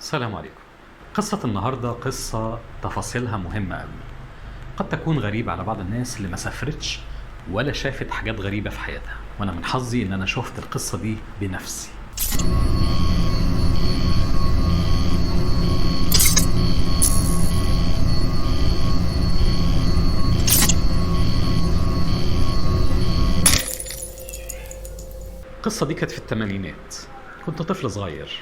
السلام عليكم. قصة النهاردة قصة تفاصيلها مهمة أوي. قد تكون غريبة على بعض الناس اللي ما سافرتش ولا شافت حاجات غريبة في حياتها، وأنا من حظي إن أنا شفت القصة دي بنفسي. القصة دي كانت في الثمانينات. كنت طفل صغير،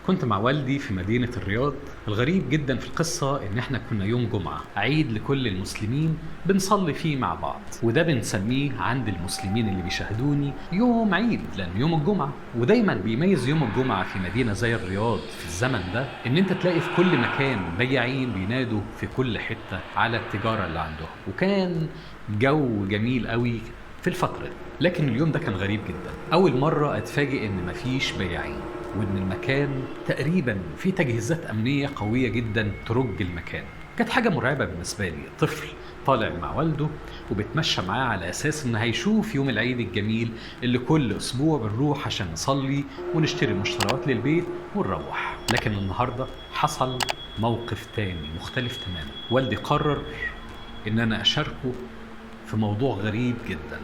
كنت مع والدي في مدينة الرياض. الغريب جدا في القصة إن إحنا كنا يوم جمعة، عيد لكل المسلمين بنصلي فيه مع بعض، وده بنسميه عند المسلمين اللي بيشاهدوني يوم عيد، لأن يوم الجمعة. ودايما بيميز يوم الجمعة في مدينة زي الرياض في الزمن ده إن أنت تلاقي في كل مكان بياعين بينادوا في كل حتة على التجارة اللي عندهم، وكان جو جميل قوي في الفترة دي. لكن اليوم ده كان غريب جدا. أول مرة أتفاجئ إن مفيش بياعين، وإن المكان تقريبا فيه تجهيزات أمنية قوية جدا ترج المكان. كانت حاجة مرعبة بالنسبة لي، طفل طالع مع والده وبتمشى معاه على أساس إن هيشوف يوم العيد الجميل اللي كل أسبوع بنروح عشان نصلي ونشتري مشتريات للبيت ونروح. لكن النهاردة حصل موقف تاني مختلف تماما. والدي قرر إن أنا أشاركه في موضوع غريب جدا.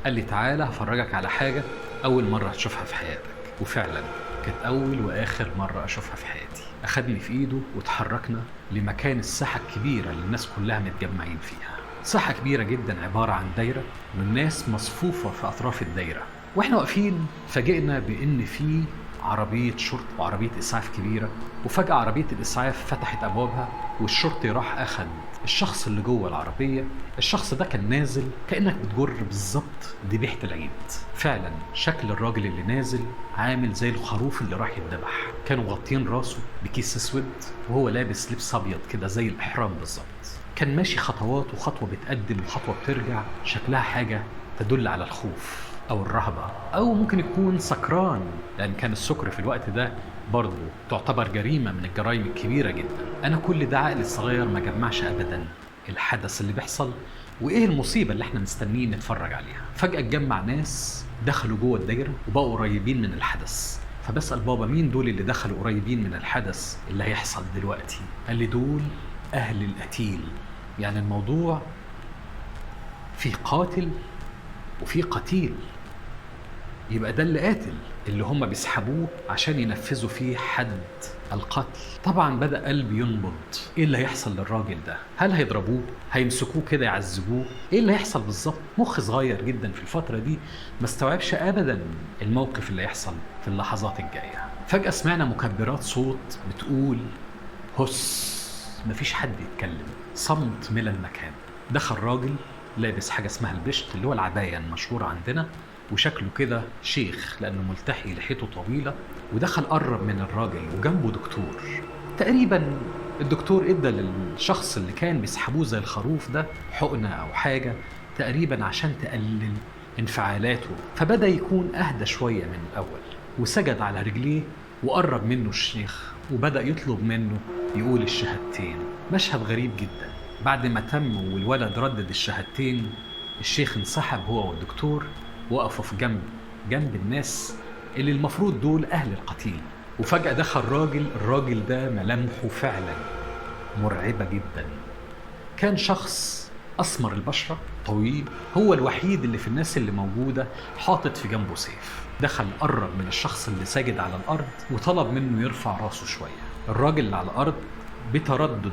قال لي تعالى هفرجك على حاجة أول مرة هتشوفها في حياتك. وفعلا كانت أول وآخر مرة أشوفها في حياتي. أخدني في إيده وتحركنا لمكان الساحة الكبيرة اللي الناس كلها متجمعين فيها. ساحة كبيرة جدا عبارة عن دايرة والناس مصفوفة في أطراف الدايرة. وإحنا واقفين فاجئنا بإن في عربية شرطة وعربية إسعاف كبيرة، وفجأة عربية الإسعاف فتحت أبوابها والشرطي راح أخد الشخص اللي جوه العربية. الشخص ده كان نازل كأنك بتجر بالظبط ذبيحة العيد. فعلا شكل الراجل اللي نازل عامل زي الخروف اللي راح يتذبح. كانوا مغطين راسه بكيس اسود وهو لابس لبس ابيض كده زي الإحرام بالظبط. كان ماشي خطوات، وخطوة بتقدم وخطوة بترجع، شكلها حاجة تدل على الخوف أو الرهبة، أو ممكن يكون سكران، لأن كان السكر في الوقت ده برضه تعتبر جريمة من الجرائم الكبيرة جدا. أنا كل ده عقلي الصغير ما جمعش أبدا الحدث اللي بيحصل وإيه المصيبة اللي احنا مستنيين نتفرج عليها. فجأة اتجمع ناس دخلوا جوه الدايرة وبقوا قريبين من الحدث. فبسأل بابا مين دول اللي دخلوا قريبين من الحدث اللي هيحصل دلوقتي؟ قال لي دول أهل القتيل. يعني الموضوع في قاتل وفي قتيل، يبقى ده اللي قاتل اللي هم بيسحبوه عشان ينفذوا فيه حد القتل. طبعا بدأ قلبي ينبض. ايه اللي هيحصل للراجل ده؟ هل هيضربوه؟ هيمسكوه كده يعذبوه؟ ايه اللي هيحصل بالظبط؟ مخ صغير جدا في الفترة دي ما استوعبش ابدا الموقف اللي يحصل في اللحظات الجاية. فجأة سمعنا مكبرات صوت بتقول هس. مفيش حد يتكلم، صمت ملا المكان. دخل راجل لابس حاجة اسمها البشت اللي هو العباية المشهورة عندنا، وشكله كده شيخ لأنه ملتحي لحيته طويلة. ودخل قرب من الراجل وجنبه دكتور. تقريبا الدكتور ادى للشخص اللي كان بيسحبوه زي الخروف ده حقنة أو حاجة تقريبا عشان تقلل انفعالاته، فبدأ يكون أهدى شوية من الأول. وسجد على رجليه وقرب منه الشيخ وبدأ يطلب منه يقول الشهادتين. مشهد غريب جدا. بعد ما تم والولد ردد الشهادتين، الشيخ انسحب هو والدكتور، وقفوا في جنب الناس اللي المفروض دول أهل القتيل. وفجأة دخل الراجل ده ملامحه فعلا مرعبة جدا. كان شخص أسمر البشرة طويل، هو الوحيد اللي في الناس اللي موجودة حاطط في جنبه سيف. دخل قرب من الشخص اللي ساجد على الأرض وطلب منه يرفع راسه شوية. الراجل اللي على الأرض بتردد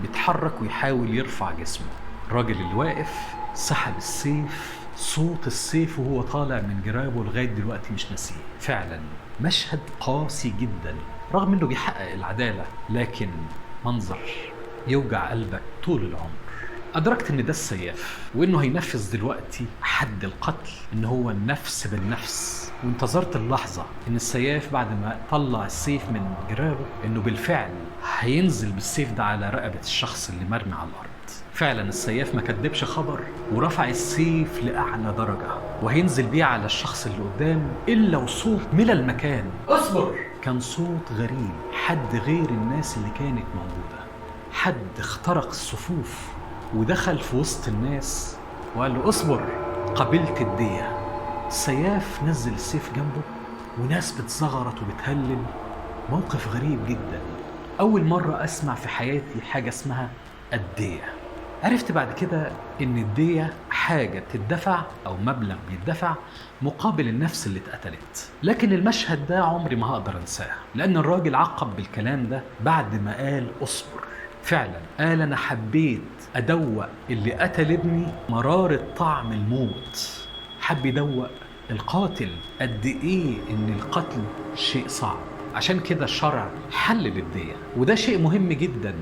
بيتحرك ويحاول يرفع جسمه. الراجل اللي واقف سحب السيف. صوت السيف وهو طالع من جرابه لغاية دلوقتي مش ناسيه. فعلا مشهد قاسي جدا، رغم انه بيحقق العدالة، لكن منظر يوجع قلبك طول العمر. أدركت إن ده السياف وإنه هينفذ دلوقتي حد القتل، إن هو النفس بالنفس. وانتظرت اللحظة إن السياف بعد ما طلع السيف من جرابه إنه بالفعل هينزل بالسيف ده على رقبة الشخص اللي مرمي على الأرض. فعلا السياف ما كدبش خبر ورفع السيف لأعلى درجة وهينزل بيه على الشخص اللي قدام. إلا وصوت ملا المكان اصبر. كان صوت غريب، حد غير الناس اللي كانت موجودة. حد اخترق الصفوف ودخل في وسط الناس وقال له اصبر قبلت الدية. السياف نزل السيف جنبه وناس بتزغرت وبتهلل. موقف غريب جدا. أول مرة أسمع في حياتي حاجة اسمها الدية. عرفت بعد كده إن الدية حاجة بتدفع أو مبلغ بيدفع مقابل النفس اللي اتقتلت. لكن المشهد ده عمري ما هقدر أنساه، لأن الراجل عقب بالكلام ده بعد ما قال أصبر. فعلا قال أنا حبيت أدوق اللي قتل ابني مرارة طعم الموت. حب يدوق القاتل قد إيه إن القتل شيء صعب. عشان كده الشرع حلل الدية، وده شيء مهم جدا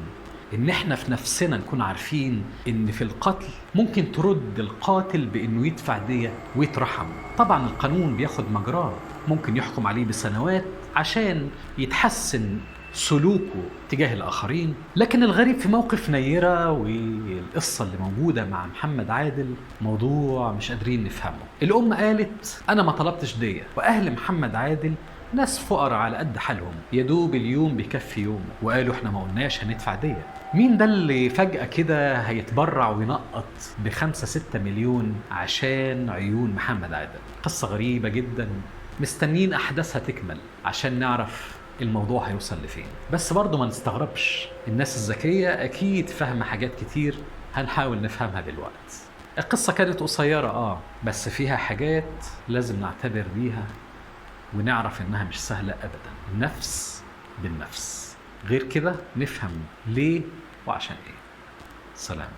إن إحنا في نفسنا نكون عارفين إن في القتل ممكن ترد القاتل بإنه يدفع دية ويترحم. طبعا القانون بياخد مجراه، ممكن يحكم عليه بسنوات عشان يتحسن سلوكه تجاه الآخرين. لكن الغريب في موقف نيرة والقصة اللي موجودة مع محمد عادل موضوع مش قادرين نفهمه. الأم قالت أنا ما طلبتش دية، وأهل محمد عادل ناس فقراء على قد حالهم، يدوب اليوم بيكفي يوم، وقالوا احنا ما قلناش هندفع دية. مين ده اللي فجأة كده هيتبرع وينقط ب5-6 مليون عشان عيون محمد عادل؟ قصة غريبة جدا، مستنين أحداثها تكمل عشان نعرف الموضوع هيوصل لفين. بس برضو ما نستغربش، الناس الذكية أكيد فاهمة حاجات كتير هنحاول نفهمها دلوقتي. القصة كانت قصيرة بس فيها حاجات لازم نعتبر بيها ونعرف إنها مش سهلة أبدا. النفس بالنفس، غير كده نفهم ليه وعشان إيه. سلام.